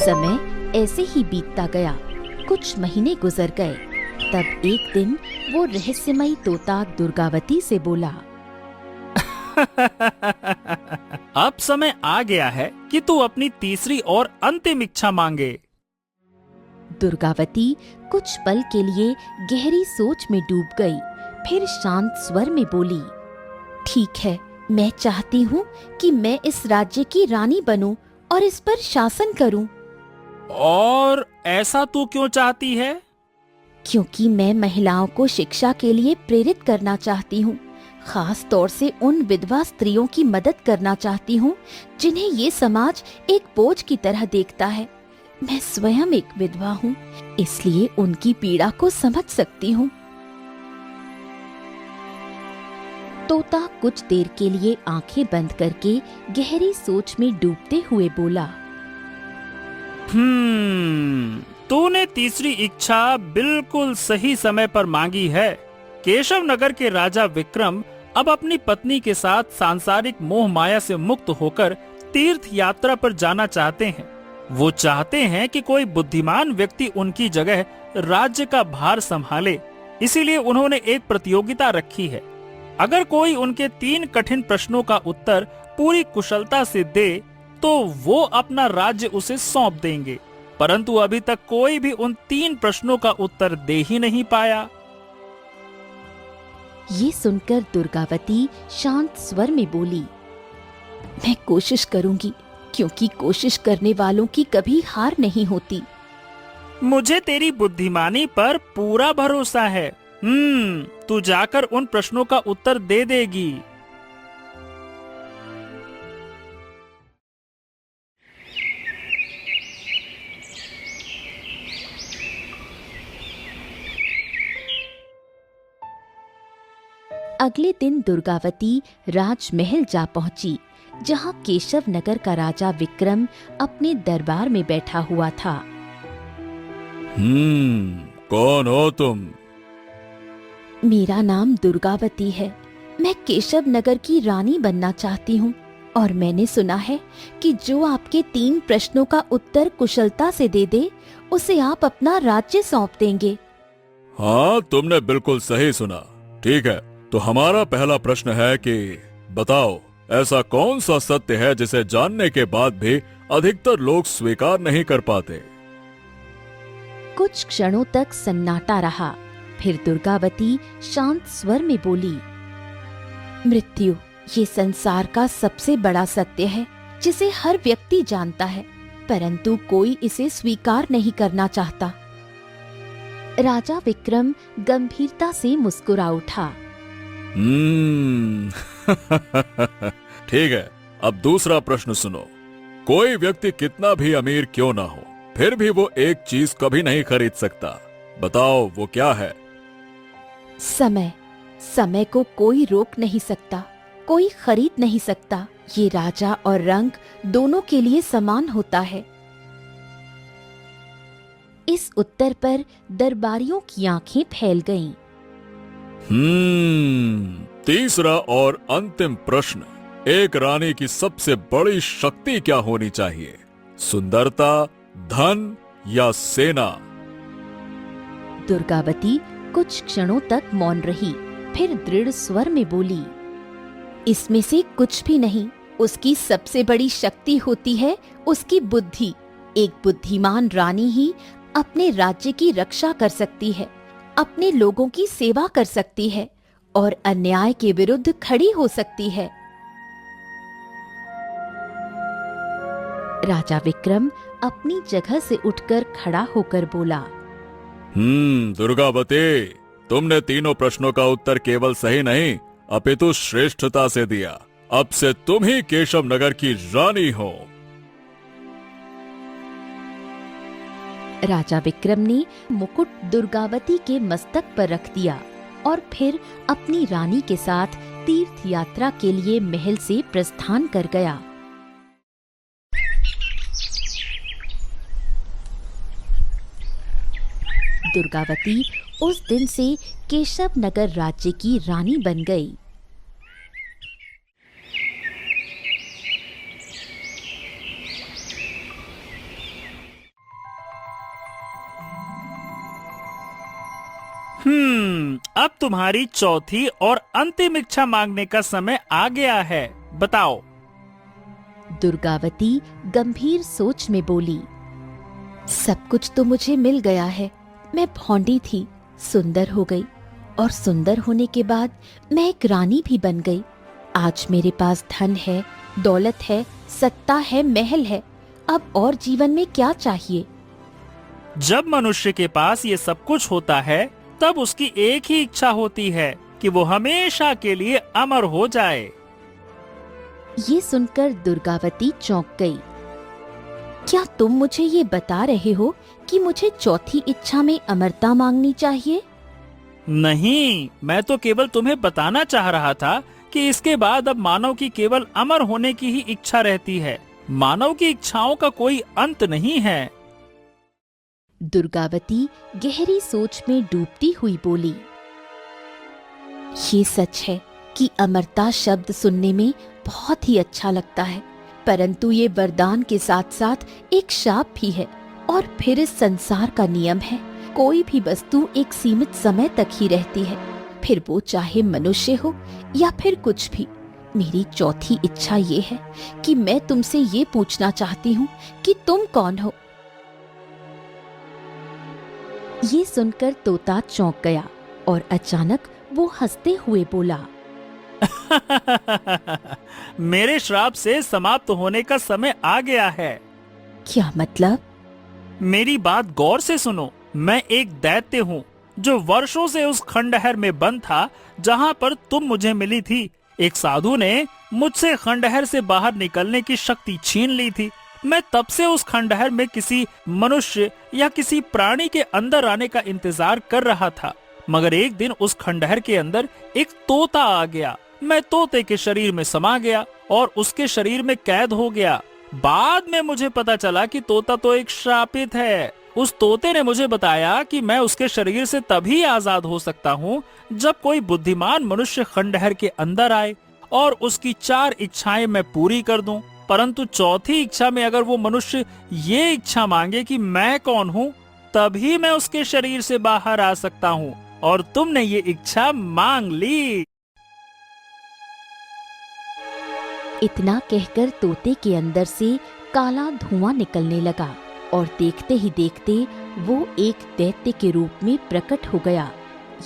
समय ऐसे ही बीतता गया। कुछ महीने गुजर गए। तब एक दिन वो रहस्यमयी तोता दुर्गावती से बोला, अब समय आ गया है कि तू अपनी तीसरी और अंतिम इच्छा मांगे। दुर्गावती कुछ पल के लिए गहरी सोच में डूब गई। फिर शांत स्वर में बोली, ठीक है, मैं चाहती हूँ कि मैं इस राज्य की रानी बनूं और इस पर शासन करूं। और ऐसा तू क्यों चाहती है? क्योंकि मैं महिलाओं को शिक्षा के लिए प्रेरित करना चाहती हूँ। खास तौर से उन विधवा स्त्रियों की मदद करना चाहती हूँ जिन्हें ये समाज एक बोझ की तरह देखता है। मैं स्वयं एक विधवा हूँ, इसलिए उनकी पीड़ा को समझ सकती हूँ। तोता कुछ देर के लिए आंखें बंद करके गहरी सोच में डूबते हुए बोला, तूने तीसरी इच्छा बिल्कुल सही समय पर मांगी है। केशव नगर के राजा विक्रम अब अपनी पत्नी के साथ सांसारिक मोह माया से मुक्त होकर तीर्थ यात्रा पर जाना चाहते हैं। वो चाहते हैं कि कोई बुद्धिमान व्यक्ति उनकी जगह राज्य का भार संभाले। इसीलिए उन्होंने एक प्रतियोगिता रखी है। अगर कोई उनके 3 कठिन प्रश्नों का उत्तर पूरी कुशलता से दे तो वो अपना राज्य उसे सौंप देंगे। परंतु अभी तक कोई भी उन 3 प्रश्नों का उत्तर दे ही नहीं पाया। ये सुनकर दुर्गावती शांत स्वर में बोली, मैं कोशिश करूंगी, क्योंकि कोशिश करने वालों की कभी हार नहीं होती। मुझे तेरी बुद्धिमानी पर पूरा भरोसा है। तू जाकर उन प्रश्नों का उत्तर दे देगी। अगले दिन दुर्गावती राजमहल जा पहुंची, जहां केशव नगर का राजा विक्रम अपने दरबार में बैठा हुआ था। कौन हो तुम? मेरा नाम दुर्गावती है। मैं केशव नगर की रानी बनना चाहती हूँ और मैंने सुना है कि जो आपके 3 प्रश्नों का उत्तर कुशलता से दे दे, उसे आप अपना राज्य सौंप देंगे। हाँ, तुमने बिल्कुल सही सुना। ठीक है, तो हमारा पहला प्रश्न है कि बताओ, ऐसा कौन सा सत्य है जिसे जानने के बाद भी अधिकतर लोग स्वीकार नहीं कर पाते? कुछ क्षणों तक सन्नाटा रहा। फिर दुर्गावती शांत स्वर में बोली, मृत्यु ये संसार का सबसे बड़ा सत्य है, जिसे हर व्यक्ति जानता है, परंतु कोई इसे स्वीकार नहीं करना चाहता। राजा विक्रम गंभीरता से मुस्कुरा उठा। ठीक है, अब दूसरा प्रश्न सुनो। कोई व्यक्ति कितना भी अमीर क्यों ना हो, फिर भी वो एक चीज कभी नहीं खरीद सकता। बताओ वो क्या है? समय। समय को कोई रोक नहीं सकता, कोई खरीद नहीं सकता। ये राजा और रंक दोनों के लिए समान होता है। इस उत्तर पर दरबारियों की आंखें फैल गईं। तीसरा और अंतिम प्रश्न, एक रानी की सबसे बड़ी शक्ति क्या होनी चाहिए? सुंदरता, धन या सेना? दुर्गावती कुछ क्षणों तक मौन रही, फिर दृढ़ स्वर में बोली, इसमें से कुछ भी नहीं। उसकी सबसे बड़ी शक्ति होती है उसकी बुद्धि। एक बुद्धिमान रानी ही अपने राज्य की रक्षा कर सकती है, अपने लोगों की सेवा कर सकती है और अन्याय के विरुद्ध खड़ी हो सकती है। राजा विक्रम अपनी जगह से उठकर खड़ा होकर बोला, दुर्गावती, तुमने तीनों प्रश्नों का उत्तर केवल सही नहीं अपितु श्रेष्ठता से दिया। अब से तुम ही केशव नगर की रानी हो। राजा विक्रम ने मुकुट दुर्गावती के मस्तक पर रख दिया और फिर अपनी रानी के साथ तीर्थ यात्रा के लिए महल से प्रस्थान कर गया। दुर्गावती उस दिन से केशव नगर राज्य की रानी बन गई। अब तुम्हारी चौथी और अंतिम इच्छा मांगने का समय आ गया है, बताओ। दुर्गावती गंभीर सोच में बोली, सब कुछ तो मुझे मिल गया है। मैं भौंडी थी, सुंदर हो गई, और सुंदर होने के बाद मैं एक रानी भी बन गई। आज मेरे पास धन है, दौलत है, सत्ता है, महल है। अब और जीवन में क्या चाहिए? जब मनुष्य के पास ये सब कुछ होता है, तब उसकी एक ही इच्छा होती है कि वो हमेशा के लिए अमर हो जाए। ये सुनकर दुर्गावती चौंक गई। क्या तुम मुझे ये बता रहे हो कि मुझे चौथी इच्छा में अमरता मांगनी चाहिए? नहीं, मैं तो केवल तुम्हें बताना चाह रहा था कि इसके बाद अब मानव की केवल अमर होने की ही इच्छा रहती है। मानव की इच्छाओं का कोई अंत नहीं है। दुर्गावती गहरी सोच में डूबती हुई बोली, ये सच है कि अमरता शब्द सुनने में बहुत ही अच्छा लगता है, परंतु ये वरदान के साथ साथ एक शाप भी है। और फिर इस संसार का नियम है, कोई भी वस्तु एक सीमित समय तक ही रहती है, फिर वो चाहे मनुष्य हो या फिर कुछ भी। मेरी चौथी इच्छा ये है कि मैं तुमसे ये पूछना चाहती हूँ कि तुम कौन हो? ये सुनकर तोता चौंक गया और अचानक वो हंसते हुए बोला, मेरे श्राप से समाप्त होने का समय आ गया है। क्या मतलब? मेरी बात गौर से सुनो। मैं एक दैत्य हूँ जो वर्षों से उस खंडहर में बंद था जहाँ पर तुम मुझे मिली थी। एक साधु ने मुझसे खंडहर से बाहर निकलने की शक्ति छीन ली थी। मैं तब से उस खंडहर में किसी मनुष्य या किसी प्राणी के अंदर आने का इंतजार कर रहा था, मगर एक दिन उस खंडहर के अंदर एक तोता आ गया। मैं तोते के शरीर में समा गया और उसके शरीर में कैद हो गया। बाद में मुझे पता चला कि तोता तो एक श्रापित है। उस तोते ने मुझे बताया कि मैं उसके शरीर से तभी आजाद हो सकता हूँ जब कोई बुद्धिमान मनुष्य खंडहर के अंदर आए और उसकी 4 इच्छाएं मैं पूरी कर दूं। परंतु चौथी इच्छा में अगर वो मनुष्य ये इच्छा मांगे कि मैं कौन हूँ, तभी मैं उसके शरीर से बाहर आ सकता हूँ। और तुमने ये इच्छा मांग ली। इतना कहकर तोते के अंदर से काला धुआं निकलने लगा और देखते ही देखते वो एक दैत्य के रूप में प्रकट हो गया।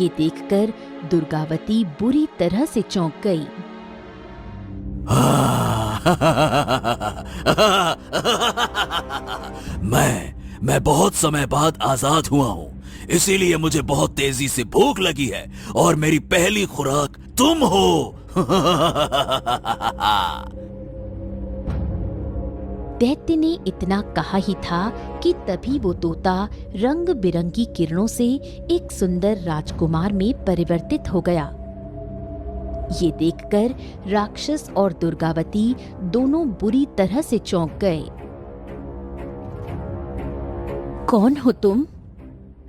ये देखकर दुर्गावती बुरी तरह से चौंक गई। मैं बहुत समय बाद आजाद हुआ हूँ, इसीलिए मुझे बहुत तेजी से भूख लगी है और मेरी पहली खुराक तुम हो। दैत्य ने इतना कहा ही था कि तभी वो तोता रंग बिरंगी किरणों से एक सुंदर राजकुमार में परिवर्तित हो गया। ये देखकर राक्षस और दुर्गावती दोनों बुरी तरह से चौंक गए। कौन हो तुम?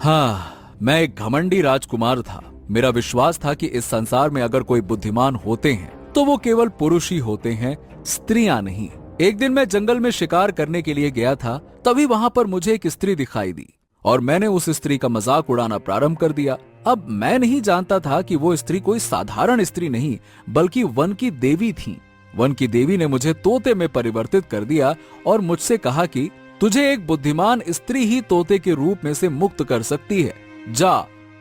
हाँ, मैं एक घमंडी राजकुमार था। मेरा विश्वास था कि इस संसार में अगर कोई बुद्धिमान होते हैं तो वो केवल पुरुष ही होते हैं, स्त्रियां नहीं। एक दिन मैं जंगल में शिकार करने के लिए गया था, तभी वहां पर मुझे एक स्त्री दिखाई दी और मैंने उस स्त्री का मजाक उड़ाना प्रारंभ कर दिया। अब मैं नहीं जानता था कि वो स्त्री कोई साधारण स्त्री नहीं बल्कि वन की देवी थी। वन की देवी ने मुझे तोते में परिवर्तित कर दिया और मुझसे कहा कि तुझे एक बुद्धिमान स्त्री ही तोते के रूप में से मुक्त कर सकती है। जा,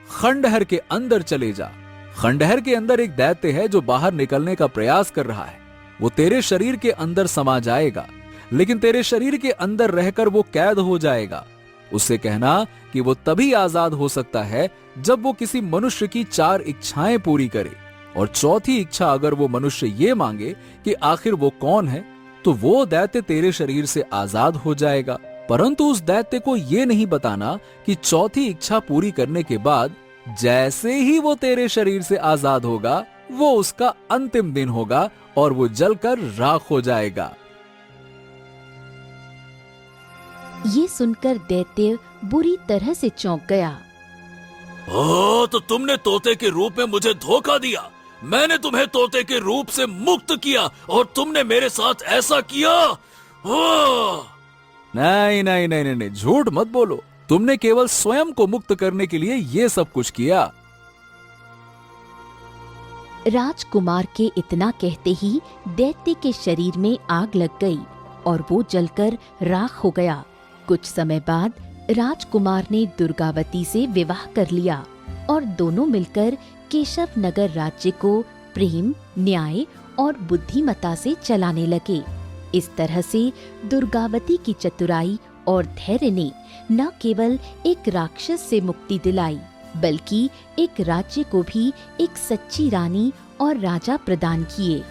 खंडहर के अंदर चले जा। खंडहर के अंदर एक दैत्य है जो बाहर निकलने का प्रयास कर रहा है। वो तेरे शरीर के अंदर समा जाएगा, लेकिन तेरे शरीर के अंदर रहकर वो कैद हो जाएगा। उससे कहना कि वो तभी आजाद हो सकता है जब वो किसी मनुष्य की 4 इच्छाएं पूरी करे, और चौथी इच्छा अगर वो मनुष्य ये मांगे कि आखिर वो कौन है, तो वो दैत्य तेरे शरीर से आजाद हो जाएगा। परंतु उस दैत्य को ये नहीं बताना कि चौथी इच्छा पूरी करने के बाद जैसे ही वो तेरे शरीर से आजाद होगा, वो उसका अंतिम दिन होगा और वो जलकर राख हो जाएगा। ये सुनकर दैत्य बुरी तरह से चौंक गया। ओ, तो तुमने तोते के रूप में मुझे धोखा दिया। मैंने तुम्हें तोते के रूप से मुक्त किया और तुमने मेरे साथ ऐसा किया। नहीं नहीं नहीं नहीं, नहीं, झूठ मत बोलो। तुमने केवल स्वयं को मुक्त करने के लिए ये सब कुछ किया। राजकुमार के इतना कहते ही दैत्य के शरीर में आग लग गई और वो जलकर राख हो गया। कुछ समय बाद राजकुमार ने दुर्गावती से विवाह कर लिया और दोनों मिलकर केशव नगर राज्य को प्रेम, न्याय और बुद्धिमत्ता से चलाने लगे। इस तरह से दुर्गावती की चतुराई और धैर्य ने न केवल एक राक्षस से मुक्ति दिलाई, बल्कि एक राज्य को भी एक सच्ची रानी और राजा प्रदान किए।